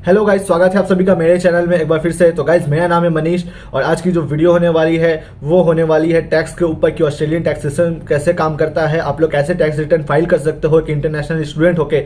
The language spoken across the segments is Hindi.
हेलो गाइस, स्वागत है आप सभी का मेरे चैनल में एक बार फिर से। तो गाइस, मेरा नाम है मनीष और आज की जो वीडियो होने वाली है वो होने वाली है टैक्स के ऊपर कि ऑस्ट्रेलियन टैक्स सिस्टम कैसे काम करता है, आप लोग कैसे टैक्स रिटर्न फाइल कर सकते हो कि इंटरनेशनल स्टूडेंट ओके।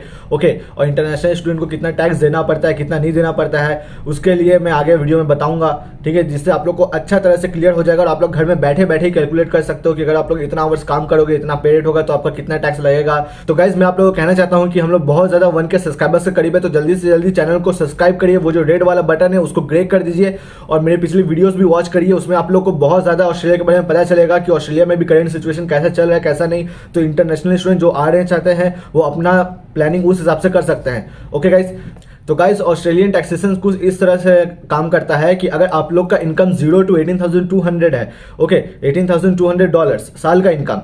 और इंटरनेशनल स्टूडेंट को कितना टैक्स देना पड़ता है, कितना नहीं देना पड़ता है, उसके लिए मैं आगे वीडियो में बताऊंगा, ठीक है, जिससे आप लोग को अच्छा तरह से क्लियर हो जाएगा और आप लोग घर में बैठे बैठे ही कैलकुलेट कर सकते हो कि अगर आप लोग इतना आवर्स काम करोगे, इतना पे रेट होगा तो आपका कितना टैक्स लगेगा। तो गाइस, मैं आप लोगों को कहना चाहता हूँ कि हम लोग बहुत ज्यादा 1K सब्सक्राइबर्स के करीब है, तो जल्दी से जल्दी चैनल को सब्सक्राइब करिए, वो जो रेड वाला बटन है उसको क्लिक कर दीजिए और मेरे पिछली वीडियोस भी वॉच करिए। उसमें आप लोग को बहुत ज्यादा ऑस्ट्रेलिया के बारे में पता चलेगा कि ऑस्ट्रेलिया में भी करंट सिचुएशन कैसा चल रहा है, कैसा नहीं। तो इंटरनेशनल स्टूडेंट जो आ रहे चाहते हैं वो अपना प्लानिंग उस हिसाब से कर सकते हैं। ओके गाइस, तो गाइस ऑस्ट्रेलियन टैक्सेशन कुछ इस तरह से काम करता है कि अगर आप लोग का इनकम 0 to 18,200 है, ओके, $18,200 साल का इनकम,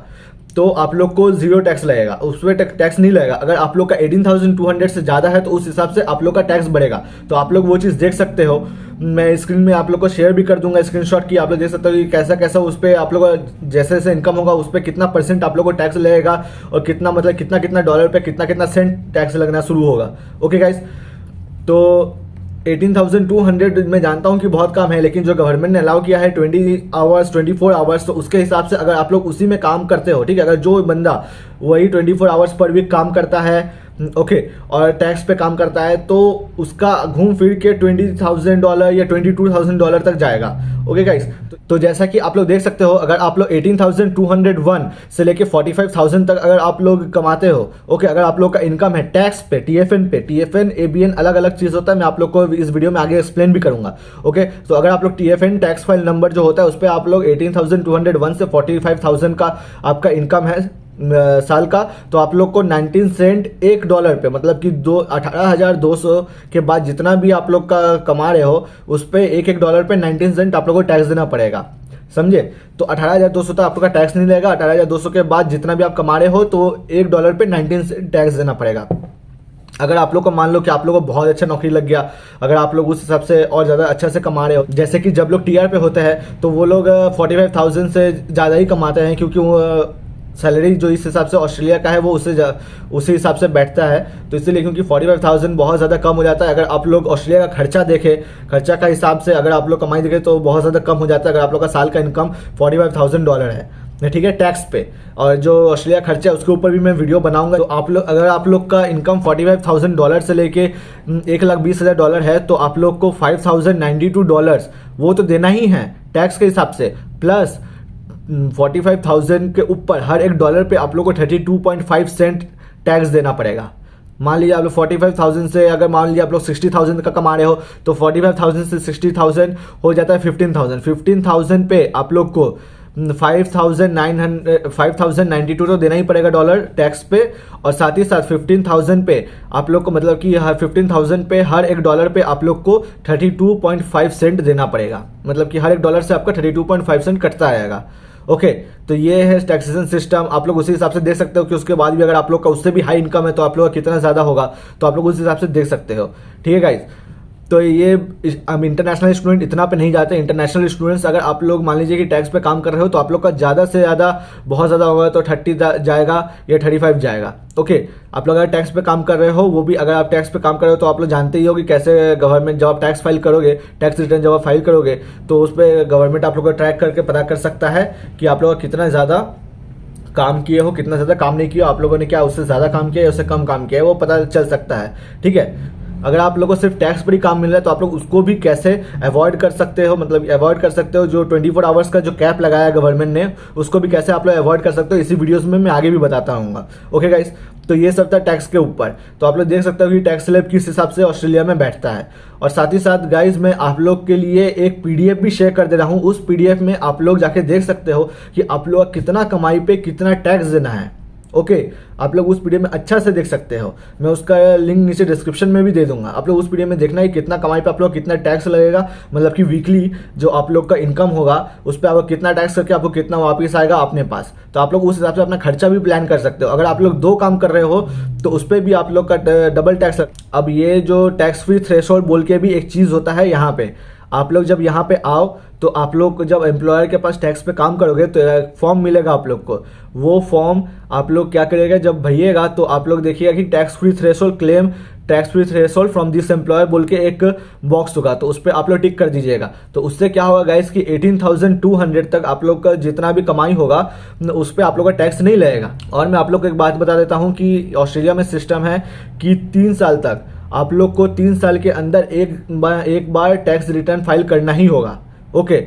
तो आप लोग को जीरो टैक्स लगेगा, उस पर टैक्स नहीं लगेगा। अगर आप लोग का 18,200 से ज़्यादा है तो उस हिसाब से आप लोग का टैक्स बढ़ेगा। तो आप लोग वो चीज़ देख सकते हो, मैं स्क्रीन में आप लोग को शेयर भी कर दूंगा स्क्रीनशॉट की, आप लोग देख सकते हो कि कैसा कैसा उस पर आप लोग का जैसे जैसे इनकम होगा उस पर कितना परसेंट आप लोग को टैक्स लगेगा और कितना मतलब कितना कितना डॉलर पे कितना कितना सेंट टैक्स लगना शुरू होगा। ओके गाइस, तो 18,200 मैं जानता हूं कि बहुत कम है, लेकिन जो गवर्नमेंट ने अलाउ किया है 20 आवर्स 24 आवर्स, तो उसके हिसाब से अगर आप लोग उसी में काम करते हो, ठीक है, अगर जो बंदा वही 24 आवर्स पर वीक काम करता है, ओके, और टैक्स पे काम करता है, तो उसका घूम फिर के $20,000 या $22,000 तक जाएगा। ओके गाइस, तो जैसा कि आप लोग देख सकते हो, अगर आप लोग 18,201 से लेके 45,000 तक अगर आप लोग कमाते हो, ओके, अगर आप लोग का इनकम है टैक्स पे, टीएफएन एबीएन अलग अलग चीज होता है, मैं आप लोग को इस वीडियो में आगे एक्सप्लेन भी करूंगा। ओके, तो अगर आप लोग टीएफएन टैक्स फाइल नंबर जो होता है उस पर आप लोग 18,201 से 45,000 का आपका इनकम है साल का, तो आप लोग को 19 सेंट $1 पे, मतलब कि 18,200 के बाद जितना भी आप लोग का कमा रहे हो उस पे $1 पे 19 सेंट आप लोग को टैक्स देना पड़ेगा, समझे। तो 18,200 तक आप लोग का टैक्स नहीं लगेगा, 18,200 के बाद जितना भी आप कमा रहे हो तो $1 पे 19 सेंट टैक्स देना पड़ेगा। अगर आप लोग को मान लो कि आप लोग को बहुत अच्छा नौकरी लग गया, अगर आप लोग उस हिसाब से और ज़्यादा अच्छा से कमा रहे हो, जैसे कि जब लोग टीआर पे होते हैं तो वो लोग 45,000 से ज़्यादा ही कमाते हैं, क्योंकि वो सैलरी जो इस हिसाब से ऑस्ट्रेलिया का है वो उसी हिसाब से बैठता है। तो इसीलिए, क्योंकि 45,000 बहुत ज़्यादा कम हो जाता है। अगर आप लोग ऑस्ट्रेलिया का खर्चा देखें, खर्चा का हिसाब से अगर आप लोग कमाई देखें तो बहुत ज़्यादा कम हो जाता है। अगर आप लोग का साल का इनकम $45,000 है, ठीक है, टैक्स पे, और जो ऑस्ट्रेलिया खर्चा है उसके ऊपर भी मैं वीडियो बनाऊंगा। तो आप लोग, अगर आप लोग का इनकम $45,000 से लेके $1,20,000 है तो आप लोग को $5,092 वो तो देना ही है टैक्स के हिसाब से, प्लस 45,000 के ऊपर हर $1 पे आप लोग को 32.5 सेंट टैक्स देना पड़ेगा। मान लीजिए आप लोग 45,000 से, अगर मान लीजिए आप लोग 60,000 का कमा रहे हो तो 45,000 से 60,000 हो जाता है 15,000 पे आप लोग को 5,092 तो देना ही पड़ेगा डॉलर टैक्स पे, और साथ ही साथ 15,000 पे आप लोग को, मतलब कि 15,000 पे हर $1 पे आप लोग को 32.5 सेंट देना पड़ेगा, मतलब कि हर $1 से आपका 32.5 सेंट कटता रहेगा। ओके, तो ये है टैक्सेशन सिस्टम। आप लोग उसी हिसाब से देख सकते हो कि उसके बाद भी अगर आप लोग का उससे भी हाई इनकम है तो आप लोग का कितना ज़्यादा होगा, तो आप लोग उस हिसाब से देख सकते हो, ठीक है गाइज। तो ये हम इंटरनेशनल स्टूडेंट इतना पे नहीं जाते। इंटरनेशनल स्टूडेंट्स अगर आप लोग मान लीजिए कि टैक्स पे काम कर रहे हो तो आप लोग का ज़्यादा से ज़्यादा, बहुत ज़्यादा होगा तो 30 जाएगा या 35 जाएगा। ओके, आप लोग अगर टैक्स पे काम कर रहे हो, वो भी अगर आप टैक्स पे काम कर रहे हो तो आप लोग जानते ही हो कि कैसे गवर्नमेंट, जब आप टैक्स फाइल करोगे, टैक्स रिटर्न जब आप फाइल करोगे तो उस पर गवर्नमेंट आप लोग को ट्रैक करके पता कर सकता है कि आप लोग कितना ज़्यादा काम किए हो, कितना ज़्यादा काम नहीं किया, आप लोगों ने क्या उससे ज़्यादा काम किया या उससे कम काम किया है, वो पता चल सकता है, ठीक है। अगर आप लोगों को सिर्फ टैक्स पर ही काम मिल रहा है तो आप लोग उसको भी कैसे अवॉइड कर सकते हो, मतलब अवॉइड कर सकते हो, जो 24 आवर्स का जो कैप लगाया है गवर्नमेंट ने, उसको भी कैसे आप लोग अवॉइड कर सकते हो, इसी वीडियोस में मैं आगे भी बताता रहूँगा। ओके गाइस, तो ये सब था टैक्स के ऊपर। तो आप लोग देख सकते हो कि टैक्स स्लैब किस हिसाब से ऑस्ट्रेलिया में बैठता है। और साथ ही साथ गाइज, मैं आप लोग के लिए एक पीडीएफ भी शेयर कर दे रहा हूँ। उस पीडीएफ में आप लोग जाके देख सकते हो कि आप लोग कितना कमाई पे कितना टैक्स देना है। ओके, आप लोग उस पीडीएफ में अच्छा से देख सकते हो, मैं उसका लिंक नीचे डिस्क्रिप्शन में भी दे दूंगा। आप लोग उस पीडीएफ में देखना है कितना कमाई पे आप लोग कितना टैक्स लगेगा, मतलब कि वीकली जो आप लोग का इनकम होगा उस पर आप कितना टैक्स करके आपको कितना वापस आएगा अपने पास। तो आप लोग उस हिसाब से अपना खर्चा भी प्लान कर सकते हो। अगर आप लोग 2 काम कर रहे हो तो उस पर भी आप लोग का डबल टैक्स। अब ये जो टैक्स फ्री थ्रेशोल्ड बोल के भी एक चीज़ होता है यहाँ पे, आप लोग जब यहाँ पे आओ तो आप लोग को जब एम्प्लॉयर के पास टैक्स पे काम करोगे तो एक फॉर्म मिलेगा आप लोग को। वो फॉर्म आप लोग क्या करिएगा, जब भरिएगा तो आप लोग देखिएगा कि tax free threshold claim tax free threshold from this employer बोल के एक बॉक्स होगा, तो उस पर आप लोग टिक कर दीजिएगा। तो उससे क्या होगा गाइस कि 18,200 तक आप लोग का जितना भी कमाई होगा उस पर आप लोग का टैक्स नहीं लगेगा। और मैं आप लोग को एक बात बता देता हूँ कि ऑस्ट्रेलिया में सिस्टम है कि 3 साल तक आप लोग को 3 साल के अंदर एक बार टैक्स रिटर्न फाइल करना ही होगा। ओके,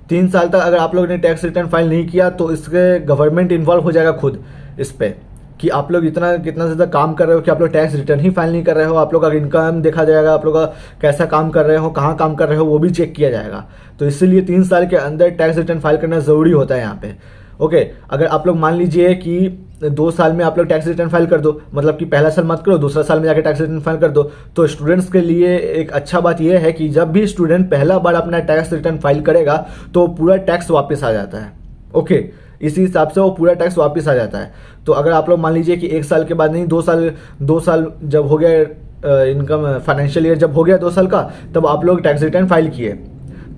3 साल तक अगर आप लोग ने टैक्स रिटर्न फाइल नहीं किया तो इसके गवर्नमेंट इन्वॉल्व हो जाएगा खुद इस पे कि आप लोग कितना ज़्यादा काम कर रहे हो कि आप लोग टैक्स रिटर्न ही फाइल नहीं कर रहे हो। आप लोग का इनकम देखा जाएगा, आप लोग का कैसा काम कर रहे हो, कहाँ काम कर रहे हो, वो भी चेक किया जाएगा। तो इसीलिए 3 साल के अंदर टैक्स रिटर्न फाइल करना ज़रूरी होता है यहाँ पे। ओके, अगर आप लोग मान लीजिए कि 2 साल में आप लोग टैक्स रिटर्न फाइल कर दो, मतलब कि पहला साल मत करो, दूसरा साल में जाकर टैक्स रिटर्न फाइल कर दो, तो स्टूडेंट्स के लिए एक अच्छा बात यह है कि जब भी स्टूडेंट पहला बार अपना टैक्स रिटर्न फाइल करेगा तो पूरा टैक्स वापस आ जाता है। ओके, इसी हिसाब से वो पूरा टैक्स वापस आ जाता है। तो अगर आप लोग मान लीजिए कि 1 साल के बाद नहीं, 2 साल जब हो गया इनकम फाइनेंशियल ईयर जब हो गया 2 साल का, तब आप लोग टैक्स रिटर्न फाइल किए,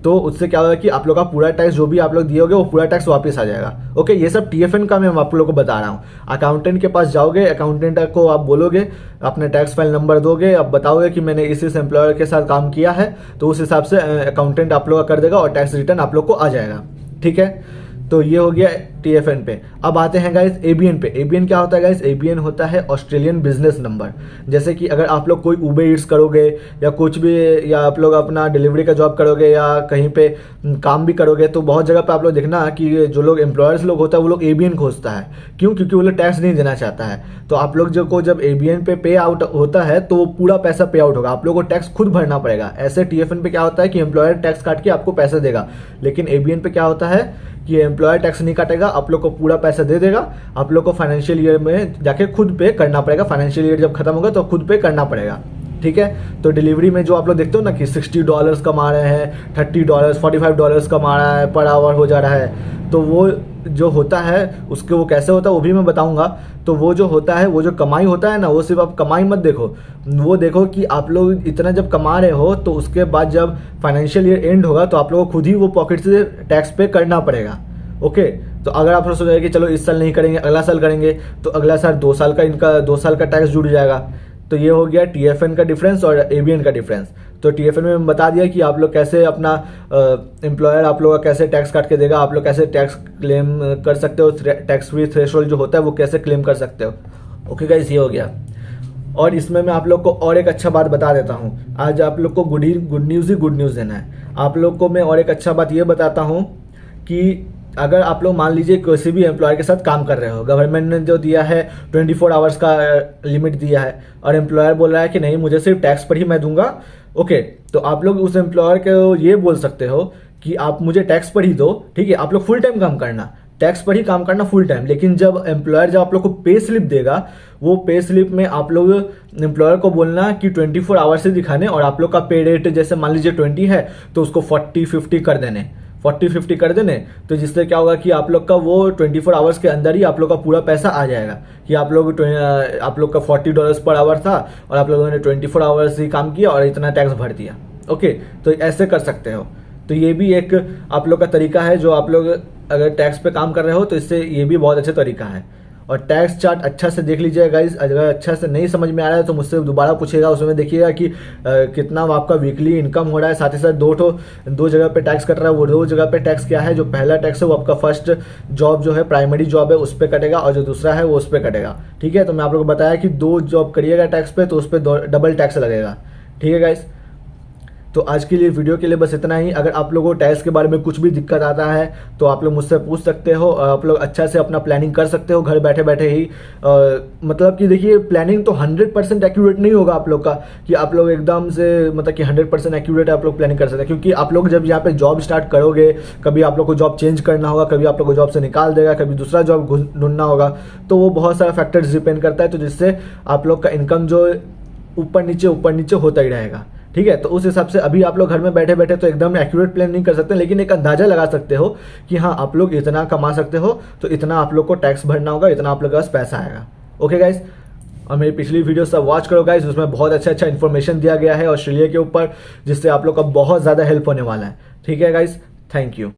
तो उससे क्या होगा कि आप लोग का पूरा टैक्स जो भी आप लोग दिए होगे वो पूरा टैक्स वापस आ जाएगा। ओके, ये सब TFN का मैं आप लोग को बता रहा हूँ। अकाउंटेंट के पास जाओगे, अकाउंटेंट को आप बोलोगे, अपने टैक्स फाइल नंबर दोगे, आप बताओगे कि मैंने इस एम्प्लॉयर के साथ काम किया है, तो उस हिसाब से अकाउंटेंट आप लोग का कर देगा और टैक्स रिटर्न आप लोग को आ जाएगा। ठीक है, तो ये हो गया TFN पे। अब आते हैं गाइस ABN पे। ABN क्या होता है गाइस? ABN होता है ऑस्ट्रेलियन बिजनेस नंबर। जैसे कि अगर आप लोग कोई उबर ईट्स करोगे या कुछ भी, या आप लोग अपना डिलीवरी का जॉब करोगे या कहीं पे काम भी करोगे, तो बहुत जगह पे आप लोग देखना कि जो लोग एम्प्लॉयर्स लोग होता है वो लोग ABN खोजता है। क्यों? क्योंकि वो लोग टैक्स नहीं देना चाहता है। तो आप लोग जब ABN पे पे आउट होता है तो वो पूरा पैसा पे आउट होगा, आप लोग को टैक्स खुद भरना पड़ेगा। ऐसे TFN पे क्या होता है कि एम्प्लॉयर टैक्स काट के आपको पैसा देगा, लेकिन ABN पे क्या होता है कि एम्प्लॉयर टैक्स नहीं काटेगा, आप लोग को पूरा पैसा दे देगा। आप लोग को फाइनेंशियल ईयर में जाके खुद पे करना पड़ेगा। फाइनेंशियल ईयर जब खत्म होगा तो खुद पे करना पड़ेगा। ठीक है, तो डिलीवरी में जो आप लोग देखते हो ना कि $60 कमा रहे हैं, $30 $45 कमा रहा है, पर आवर हो जा रहा है, तो वो जो होता है उसके वो कैसे होता है वो भी मैं बताऊंगा। तो वो जो होता है, वो जो कमाई होता है ना, वो सिर्फ आप कमाई मत देखो, वो देखो कि आप लोग इतना जब कमा रहे हो तो उसके बाद जब फाइनेंशियल ईयर एंड होगा तो आप लोगों को खुद ही वो पॉकेट से टैक्स पे करना पड़ेगा। ओके, तो अगर आप सोच रहे कि चलो इस साल नहीं करेंगे अगला साल करेंगे, तो अगला साल 2 साल का इनका 2 साल का टैक्स जुड़ जाएगा। तो ये हो गया TFN का डिफरेंस और ABN का डिफरेंस। तो TFN में बता दिया कि आप लोग कैसे अपना एम्प्लॉयर आप लोग का कैसे टैक्स काट के देगा, आप लोग कैसे टैक्स क्लेम कर सकते हो, टैक्स फ्री थ्रेशोल्ड जो होता है वो कैसे क्लेम कर सकते हो। ओके गाइस, ये हो गया। और इसमें मैं आप लोग को और एक अच्छा बात बता देता हूँ। आज आप लोग को गुड न्यूज़ देना है। आप लोग को मैं और एक अच्छा बात ये बताता हूँ कि अगर आप लोग मान लीजिए किसी भी एम्प्लॉयर के साथ काम कर रहे हो, गवर्नमेंट ने जो दिया है 24 आवर्स का लिमिट दिया है, और एम्प्लॉयर बोल रहा है कि नहीं मुझे सिर्फ टैक्स पर ही मैं दूंगा। ओके, तो आप लोग उस एम्प्लॉयर को ये बोल सकते हो कि आप मुझे टैक्स पर ही दो। ठीक है, आप लोग फुल टाइम काम करना, टैक्स पर ही काम करना फुल टाइम। लेकिन जब एम्प्लॉयर जब आप लोग को पे स्लिप देगा, वो पे स्लिप में आप लोग एम्प्लॉयर को बोलना कि 24 आवर्स से दिखाने, और आप लोग का पे रेट जैसे मान लीजिए 20 है तो उसको 40-50 कर देने, 40-50 कर देने। तो जिससे क्या होगा कि आप लोग का वो 24 आवर्स के अंदर ही आप लोग का पूरा पैसा आ जाएगा कि आप लोग का $40 पर आवर था और आप लोगों ने 24 आवर्स ही काम किया और इतना टैक्स भर दिया। ओके, तो ऐसे कर सकते हो। तो ये भी एक आप लोग का तरीका है, जो आप लोग अगर टैक्स पे काम कर रहे हो तो इससे ये भी बहुत अच्छा तरीका है। और टैक्स चार्ट अच्छा से देख लीजिएगा गाइस। अगर अच्छा से नहीं समझ में आ रहा है तो मुझसे दोबारा पूछिएगा, उसमें देखिएगा कि कितना आपका वीकली इनकम हो रहा है। साथ ही साथ दो जगह पे टैक्स कट रहा है। वो 2 जगह पे टैक्स क्या है? जो पहला टैक्स है वो आपका फर्स्ट जॉब जो है, प्राइमरी जॉब है, उस पर कटेगा, और जो दूसरा है वो उस पर कटेगा। ठीक है, तो मैं आप लोग को बताया कि 2 जॉब करिएगा टैक्स पे तो उस पर डबल टैक्स लगेगा। ठीक है गाइस, तो आज के लिए वीडियो के लिए बस इतना ही। अगर आप लोगों को टैक्स के बारे में कुछ भी दिक्कत आता है तो आप लोग मुझसे पूछ सकते हो, और आप लोग अच्छा से अपना प्लानिंग कर सकते हो घर बैठे बैठे ही। मतलब कि देखिए, प्लानिंग तो 100% एक्यूरेट नहीं होगा आप लोग का, कि आप लोग एकदम से मतलब कि 100% एक्यूरेट आप लोग प्लानिंग कर सकते हैं। क्योंकि आप लोग जब यहाँ पे जॉब स्टार्ट करोगे, कभी आप लोग को जॉब चेंज करना होगा, कभी आप लोग को जॉब से निकाल देगा, कभी दूसरा जॉब ढूंढना होगा, तो वो बहुत सारा फैक्टर्स डिपेंड करता है। तो जिससे आप लोग का इनकम जो ऊपर नीचे होता ही रहेगा। ठीक है, तो उस हिसाब से अभी आप लोग घर में बैठे बैठे तो एकदम एक्यूरेट प्लान नहीं कर सकते, लेकिन एक अंदाजा लगा सकते हो कि हाँ आप लोग इतना कमा सकते हो, तो इतना आप लोग को टैक्स भरना होगा, इतना आप लोग के पास पैसा आएगा। ओके गाइस, और मेरी पिछली वीडियो सब वॉच करो गाइज, उसमें बहुत अच्छा इन्फॉर्मेशन दिया गया है ऑस्ट्रेलिया के ऊपर, जिससे आप लोग का बहुत ज़्यादा हेल्प होने वाला है। ठीक है गाइज, थैंक यू।